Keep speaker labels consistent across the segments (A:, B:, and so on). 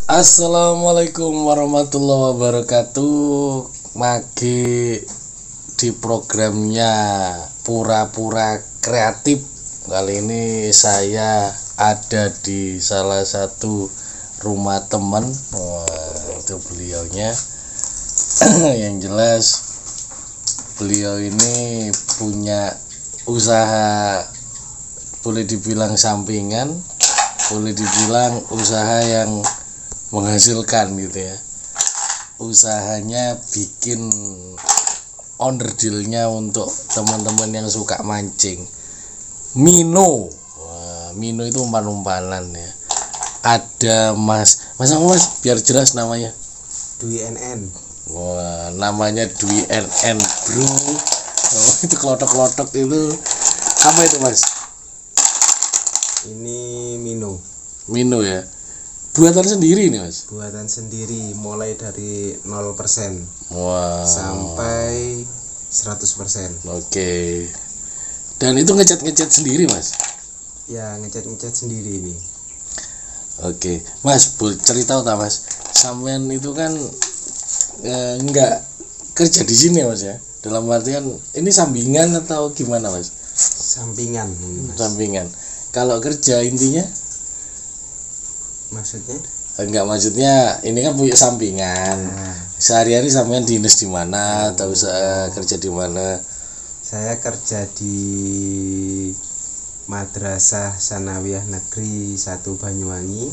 A: Assalamualaikum warahmatullahi wabarakatuh. Magi di programnya Pura-pura Kreatif. Kali ini saya ada di salah satu rumah teman. Wah, itu beliaunya. Yang jelas beliau ini punya usaha, boleh dibilang sampingan, boleh dibilang usaha yang menghasilkan gitu ya. Usahanya bikin onderdilnya untuk teman-teman yang suka mancing. Mino. Wah, Mino itu umpan-umpanan ya. Ada Mas biar jelas namanya.
B: Dwi NN.
A: Wah, namanya Dwi NN, bro. Oh, itu kelotok-kelotok itu apa itu, Mas?
B: Ini Mino.
A: Mino ya. Buatan sendiri nih, Mas.
B: Buatan sendiri, mulai dari 0%
A: Wah.
B: sampai 100%.
A: Oke. Dan itu ngecat sendiri, Mas?
B: Ya, ngecat sendiri ini.
A: Oke. Mas, boleh cerita tak, Mas? Sampean itu kan enggak kerja di sini ya, Mas ya? Dalam artian ini sampingan atau gimana, Mas?
B: Sampingan ini, Mas.
A: Sampingan. Kalau kerja intinya?
B: Maksudnya?
A: Enggak, maksudnya ini kan punya sampingan. Sehari-hari sampean dinas di mana atau kerja di mana?
B: Saya kerja di Madrasah Sanawiyah Negeri 1 Banyuwangi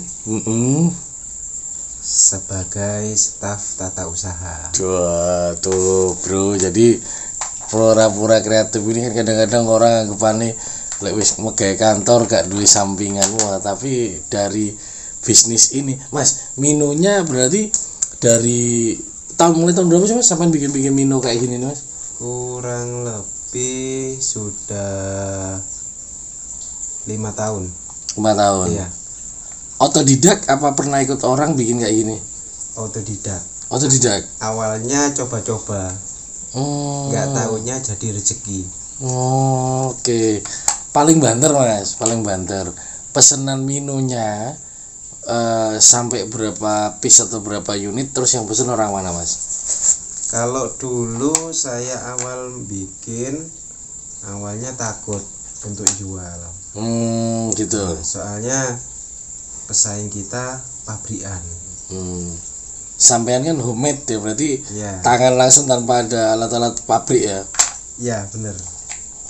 B: sebagai staf tata usaha.
A: Wah, tuh bro, jadi pura-pura kreatif ini kan kadang-kadang orang anggapannya lek wis megawe kantor gak duwe sampingan. Wah, tapi dari bisnis ini, Mas, Minonya berarti dari mulai tahun berapa sih, Mas, sampai bikin Mino kayak gini nih, Mas?
B: Kurang lebih sudah 5 tahun.
A: 5 tahun.
B: Iya.
A: Otodidak apa pernah ikut orang bikin kayak gini?
B: Otodidak. Awalnya coba-coba, nggak taunya jadi rezeki.
A: Oke. Paling banter, Mas, pesanan Minonya sampai berapa piece atau berapa unit, terus yang pesen orang mana, Mas?
B: Kalau dulu saya awalnya takut untuk jual.
A: Gitu.
B: Soalnya pesaing kita pabrikan.
A: Sampean kan homemade ya, berarti
B: Ya.
A: tangan langsung tanpa ada alat-alat pabrik ya?
B: Ya, bener.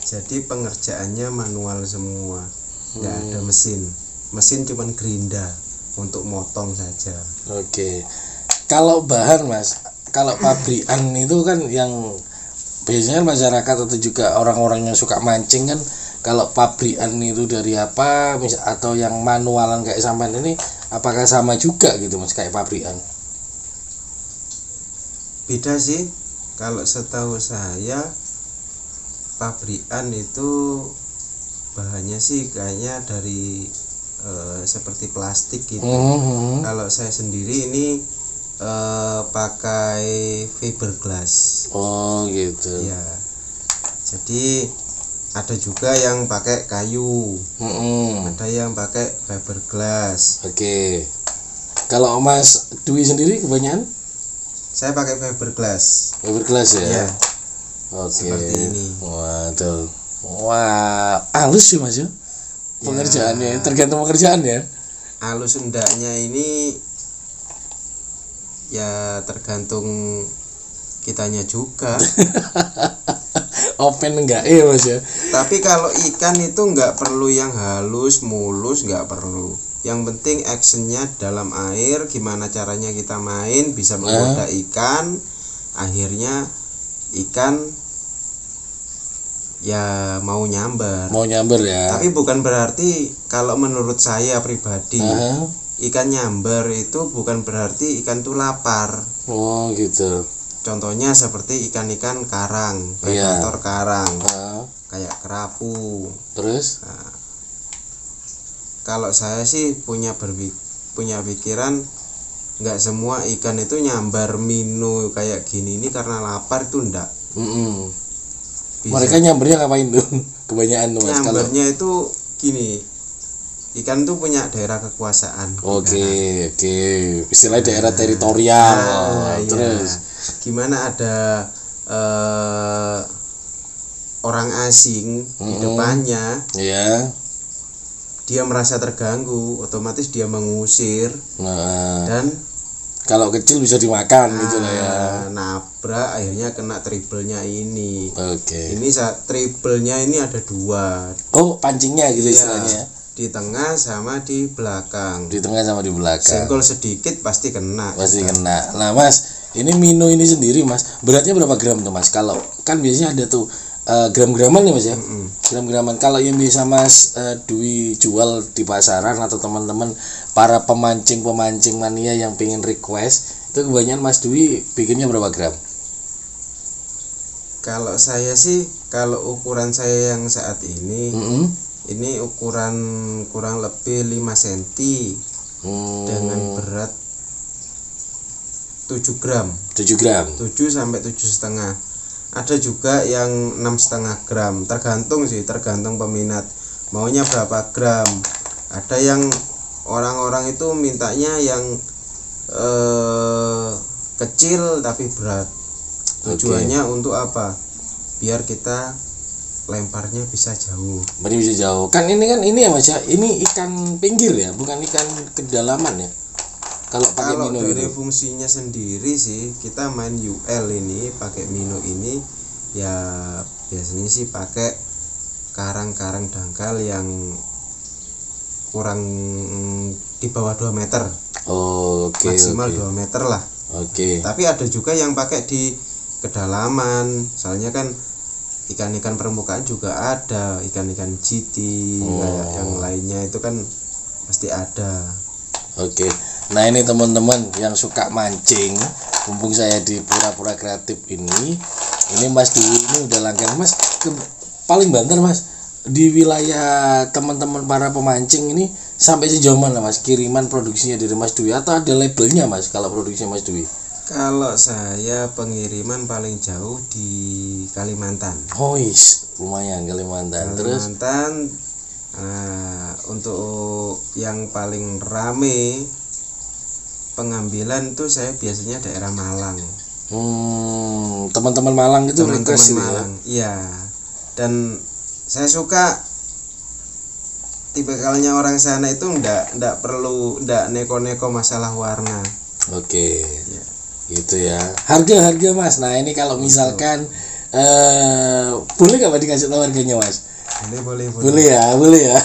B: Jadi pengerjaannya manual semua, nggak ada mesin. Mesin cuman gerinda untuk motong saja.
A: Oke. Kalau bahan, Mas, kalau pabrikan itu kan yang biasanya masyarakat atau juga orang-orang yang suka mancing kan, kalau pabrikan itu dari apa, atau yang manualan kayak sampean ini, apakah sama juga gitu, Mas, kayak pabrikan?
B: Beda sih. Kalau setahu saya pabrikan itu bahannya sih kayaknya dari seperti plastik gitu. Kalau saya sendiri ini pakai fiberglass.
A: Oh gitu.
B: Ya. Jadi ada juga yang pakai kayu, ada yang pakai fiberglass.
A: Oke. Kalau Mas Dwi sendiri kebanyakan?
B: Saya pakai fiberglass.
A: Fiberglass ya.
B: Ya.
A: Oke.
B: Seperti ini.
A: Waduh. Wah, halus sih, Mas ya. Pengerjaannya tergantung pekerjaan ya.
B: Halus endaknya ini ya tergantung kitanya juga.
A: Open enggak ya, Mas ya.
B: Tapi kalau ikan itu nggak perlu yang halus mulus, nggak perlu. Yang penting actionnya dalam air, gimana caranya kita main bisa menggoda ikan, akhirnya ikan ya mau nyamber ya. Tapi bukan berarti, kalau menurut saya pribadi, ikan nyamber itu bukan berarti ikan tuh lapar.
A: Oh gitu.
B: Contohnya seperti ikan-ikan karang, predator karang, kayak kerapu.
A: Terus?
B: Nah, kalau saya sih punya pikiran, nggak semua ikan itu nyambar Mino kayak gini ini karena lapar, itu enggak.
A: Mereka nyambernya ngapain tuh? Kebanyakan tuh, Mas.
B: Nyambernya itu gini, ikan tuh punya daerah kekuasaan.
A: Oke. Istilahnya daerah teritorial. Terus
B: gimana ada orang asing di depannya,
A: iya.
B: dia merasa terganggu, otomatis dia mengusir.
A: Nah,
B: Dan
A: kalau kecil bisa dimakan gitu lah ya.
B: Nabrak, akhirnya kena triplenya ini.
A: Oke.
B: Ini triplenya ini ada 2.
A: Oh, pancingnya gitu
B: Iya,
A: istilahnya.
B: di tengah sama di belakang.
A: Di tengah sama di belakang.
B: Senggol sedikit pasti kena.
A: Pasti kena. Nah, Mas, ini Mino ini sendiri, Mas, beratnya berapa gram tuh, Mas? Kalau kan biasanya ada tuh gram-graman nih, Mas ya. Gram-graman. Kalau yang bisa Mas Dwi jual di pasaran atau teman-teman para pemancing mania yang pengen request, itu kebanyakan Mas Dwi bikinnya berapa gram?
B: Kalau saya sih, kalau ukuran saya yang saat ini, ini ukuran kurang lebih 5 cm dengan berat 7 gram.
A: 7 gram.
B: 7 sampai 7,5. Ada juga yang 6,5 gram, tergantung peminat maunya berapa gram. Ada yang orang-orang itu mintanya yang kecil tapi berat. Tujuannya untuk apa? Biar kita lemparnya bisa jauh.
A: Berarti bisa jauh. Kan ini ya, Mas ya. Ini ikan pinggir ya, bukan ikan kedalaman ya. Kalau pakai Mino
B: dari
A: gitu.
B: fungsinya sendiri sih, kita main UL ini pakai Mino ini ya biasanya sih pakai karang-karang dangkal yang kurang di bawah 2 meter. Maksimal 2 meter lah. Tapi ada juga yang pakai di kedalaman. Soalnya kan ikan-ikan permukaan juga ada, ikan-ikan GT kayak yang lainnya itu kan pasti ada.
A: Nah, ini teman-teman yang suka mancing, mumpung saya di Pura-Pura Kreatif ini Mas Dwi ini udah langganan, Mas. Paling banter, Mas, di wilayah teman-teman para pemancing ini sampai sejauh mana, Mas, kiriman produksinya dari Mas Dwi atau ada labelnya, Mas, kalau produksinya Mas Dwi?
B: Kalau saya pengiriman paling jauh di Kalimantan.
A: Lumayan Kalimantan.
B: Kalimantan. Untuk yang paling rame pengambilan tuh saya biasanya daerah Malang.
A: Teman-teman Malang itu request
B: Malang. Iya. Dan saya suka tipikalnya orang sana itu enggak neko-neko masalah warna.
A: Ya. Gitu ya. Harga Mas. Nah, ini kalau misalkan boleh nggak Pak dikasih tahu harganya, Mas? Boleh ya.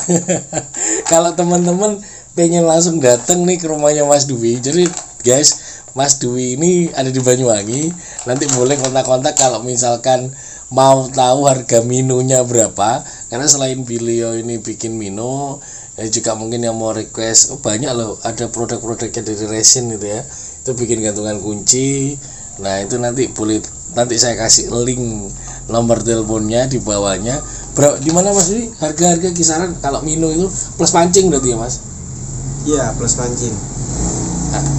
A: Kalau teman-teman pengen langsung datang nih ke rumahnya Mas Dwi, jadi guys, Mas Dwi ini ada di Banyuwangi, nanti boleh kontak-kontak kalau misalkan mau tahu harga Minonya berapa, karena selain beliau ini bikin Mino, juga mungkin yang mau request, banyak loh, ada produk-produknya dari resin gitu ya, itu bikin gantungan kunci. Nah, itu nanti saya kasih link nomor teleponnya di bawahnya. Di mana, Mas Dwi? Harga kisaran kalau Mino itu plus pancing berarti ya, Mas?
B: Iya, plus pancing.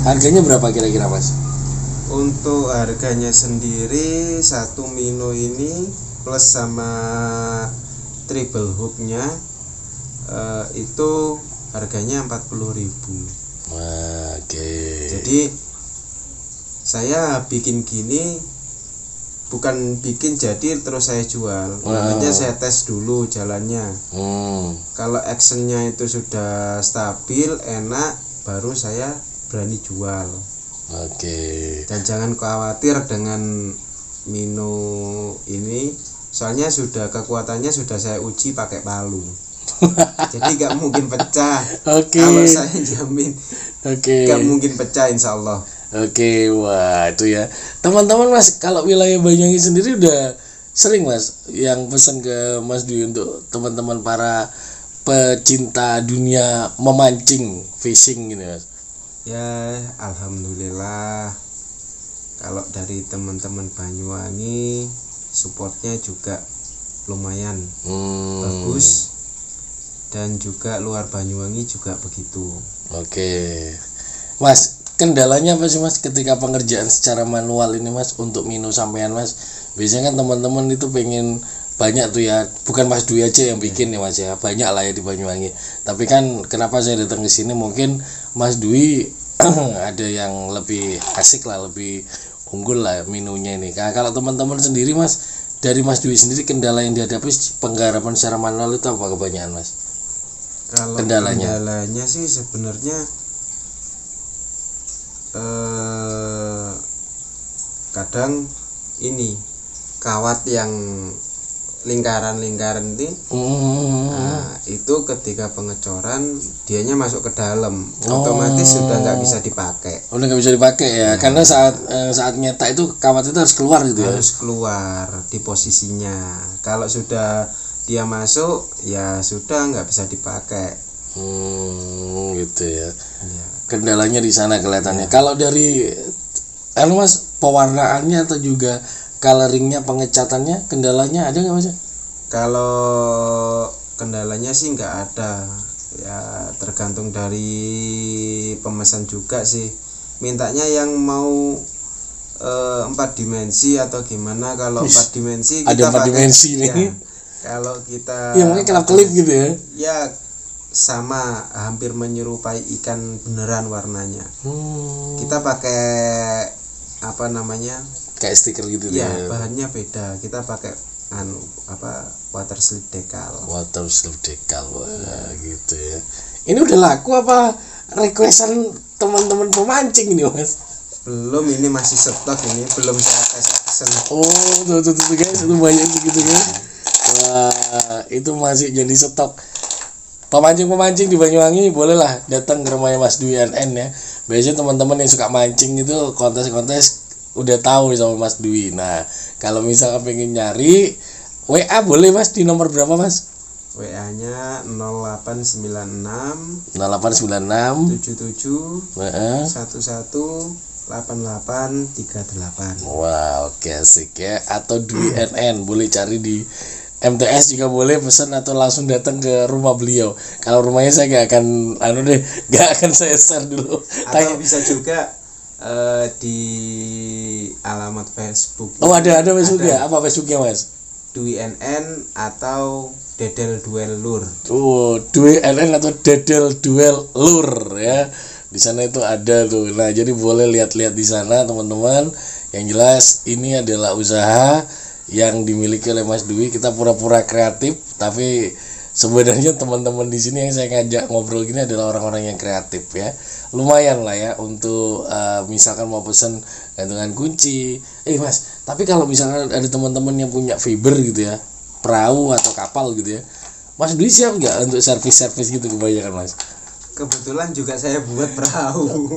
A: Harganya berapa kira-kira, Mas?
B: Untuk harganya sendiri satu Mino ini plus sama triple hooknya itu harganya 40.000. Jadi saya bikin gini bukan bikin jadi terus saya jual. Makanya saya tes dulu jalannya. Kalau actionnya itu sudah stabil, enak, baru saya berani jual. Dan jangan khawatir dengan Mino ini, soalnya kekuatannya sudah saya uji pakai palu. Jadi gak mungkin pecah. Kalau saya jamin gak mungkin pecah, insya Allah.
A: Wah itu ya teman-teman, Mas, kalau wilayah Banyuwangi sendiri udah sering, Mas, yang pesan ke Mas Dwi untuk teman-teman para pecinta dunia memancing, fishing gitu, Mas?
B: Ya, alhamdulillah kalau dari teman-teman Banyuwangi supportnya juga lumayan bagus, dan juga luar Banyuwangi juga begitu.
A: Mas, kendalanya apa sih, Mas, ketika pengerjaan secara manual ini, Mas, untuk Mino sampean, Mas? Biasanya kan teman-teman itu pengen banyak tuh ya, bukan Mas Dwi aja yang bikin ya Mas ya, banyak lah ya di Banyuwangi. Tapi kan kenapa saya datang ke sini, mungkin Mas Dwi ada yang lebih asik lah, lebih unggul lah menunya ini. Nah, kalau teman-teman sendiri Mas, dari Mas Dwi sendiri kendala yang dihadapi penggarapan secara manual itu apa kebanyakan Mas?
B: Kalau
A: kendalanya
B: sih sebenarnya kadang ini kawat yang lingkaran-lingkaran ini, nah, itu ketika pengecoran dianya masuk ke dalam, otomatis sudah nggak bisa dipakai.
A: Udah nggak bisa dipakai ya, karena saat nyetak itu kawat itu harus keluar gitu ya.
B: Harus keluar di posisinya. Kalau sudah dia masuk, ya sudah nggak bisa dipakai.
A: Gitu ya. Kendalanya di sana kelihatannya. Kalau dari Mas, pewarnaannya atau juga coloringnya, pengecatannya, kendalanya ada nggak Mas?
B: Kalau kendalanya sih nggak ada, ya tergantung dari pemesan juga sih. Mintanya yang mau 4 dimensi atau gimana. Kalau 4 dimensi kita
A: ada 4 dimensi nih.
B: Ya, kalau kita
A: ya mungkin kelap-kelip gitu ya.
B: Ya sama, hampir menyerupai ikan beneran warnanya. Kita pakai apa namanya?
A: Kayak stiker gitu
B: ya. Bahannya beda. Kita pakai water slip decal.
A: Water slip decal, wah gitu ya. Ini udah laku apa requestan teman-teman pemancing ini Mas?
B: Belum, ini masih stok, ini belum saya tes action.
A: Tuh guys, itu banyak gitu kan. Wah, itu masih jadi stok. Pemancing-pemancing di Banyuwangi bolehlah datang ke rumahnya Mas Dwi NN ya. Biasanya teman-teman yang suka mancing itu kontes-kontes udah tahu sama Mas Dwi. Nah, kalau misalnya pengen nyari WA boleh Mas, di nomor berapa Mas?
B: WA-nya 0896
A: 0896
B: 77 118838.
A: Wah, oke asik ya. Atau Dwi NN boleh cari di MTS juga boleh, pesan atau langsung datang ke rumah beliau. Kalau rumahnya saya gak akan saya share dulu.
B: Atau bisa juga di alamat Facebook.
A: Ada Facebook ya? Apa Facebooknya Mas?
B: Dwi NN atau Dedel Duel Lur.
A: Dwi NN atau Dedel Duel Lur ya. Di sana itu ada tuh. Nah, jadi boleh lihat-lihat di sana teman-teman. Yang jelas ini adalah usaha yang dimiliki oleh Mas Dwi. Kita pura-pura kreatif, tapi sebenarnya teman-teman di sini yang saya ngajak ngobrol gini adalah orang-orang yang kreatif ya. Lumayan lah ya untuk misalkan mau pesen gantungan kunci. Mas, tapi kalau misalkan ada teman-teman yang punya fiber gitu ya, perahu atau kapal gitu ya, Mas Dwi siap nggak untuk servis-servis gitu kebanyakan Mas?
B: Kebetulan juga saya buat perahu.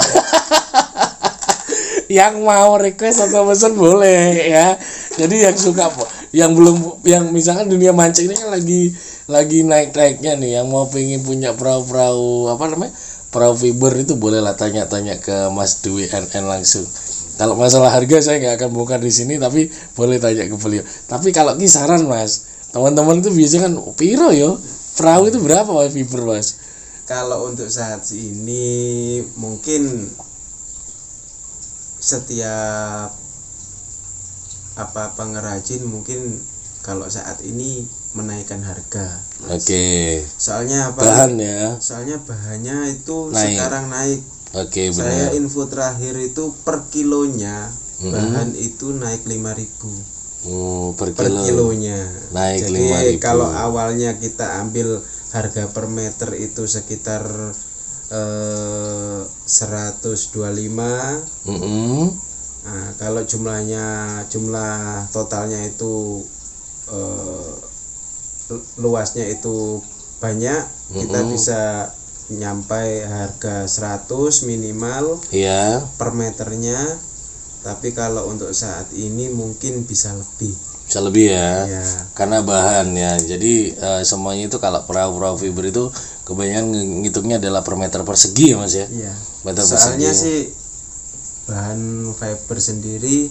A: Yang mau request atau pesan boleh ya. Jadi yang suka, yang belum, yang misalkan dunia mancing ini kan lagi naik-naiknya nih, yang mau pengen punya perahu perahu fiber itu bolehlah tanya-tanya ke Mas Dwi NN langsung. Kalau masalah harga saya nggak akan bongkar di sini, tapi boleh tanya ke beliau. Tapi kalau kisaran Mas, teman-teman itu biasanya kan piro yo, perahu itu berapa Mas fiber Mas?
B: Kalau untuk saat ini mungkin setiap pengrajin mungkin kalau saat ini menaikkan harga.
A: Oke.
B: Soalnya
A: bahan ya.
B: Soalnya bahannya itu
A: naik.
B: Sekarang naik.
A: Oke, benar.
B: Saya info terakhir itu per kilonya bahan itu naik 5.000.
A: Per
B: kilonya.
A: Naik.
B: Jadi 5.000. Kalau awalnya kita ambil harga per meter itu sekitar 125. Nah, kalau jumlah totalnya itu luasnya itu banyak, kita bisa nyampai harga 100 minimal per meternya. Tapi kalau untuk saat ini mungkin bisa lebih ya. Karena bahan ya. Jadi semuanya itu kalau perahu fiber itu kebanyakan ngitungnya adalah per meter persegi ya Mas ya. Iya.
A: Meter
B: Soalnya
A: persegi.
B: Sih bahan fiber sendiri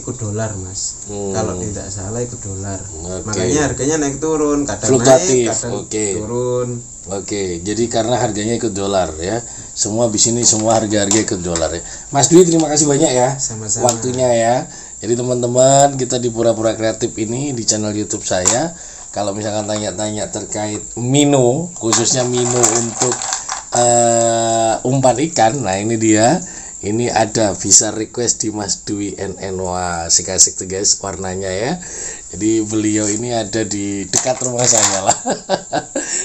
B: ikut dolar Mas. Kalau tidak salah ikut dolar. Makanya harganya naik turun, kadang
A: fluktuatif.
B: Naik, kadang turun.
A: Jadi karena harganya ikut dolar ya. Semua di sini semua harga ikut dolar ya. Mas Dwi terima kasih banyak ya.
B: Sama-sama.
A: Waktunya ya. Jadi teman-teman, kita di Pura-Pura Kreatif ini di channel YouTube saya, kalau misalkan tanya-tanya terkait Mino, khususnya Mino untuk umpan ikan, nah ini dia. Ini ada, bisa request di Mas Dwi NN. Wah, asik-asik tuh guys warnanya ya. Jadi beliau ini ada di dekat rumah saya lah.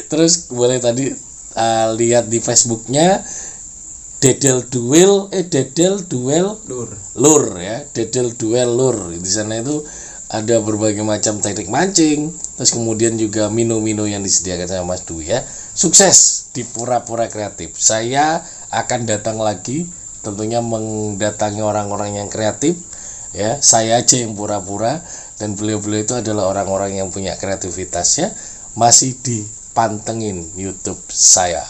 A: Terus boleh tadi lihat di Facebooknya Dedel Duel Lur ya, Dedel Duel Lur. Di sana itu ada berbagai macam teknik mancing, terus kemudian juga mino-mino yang disediakan sama Mas Dwi ya. Sukses di Pura-Pura Kreatif. Saya akan datang lagi, tentunya mendatangi orang-orang yang kreatif ya. Saya aja yang pura-pura, dan beliau-beliau itu adalah orang-orang yang punya kreativitas ya. Masih dipantengin YouTube saya.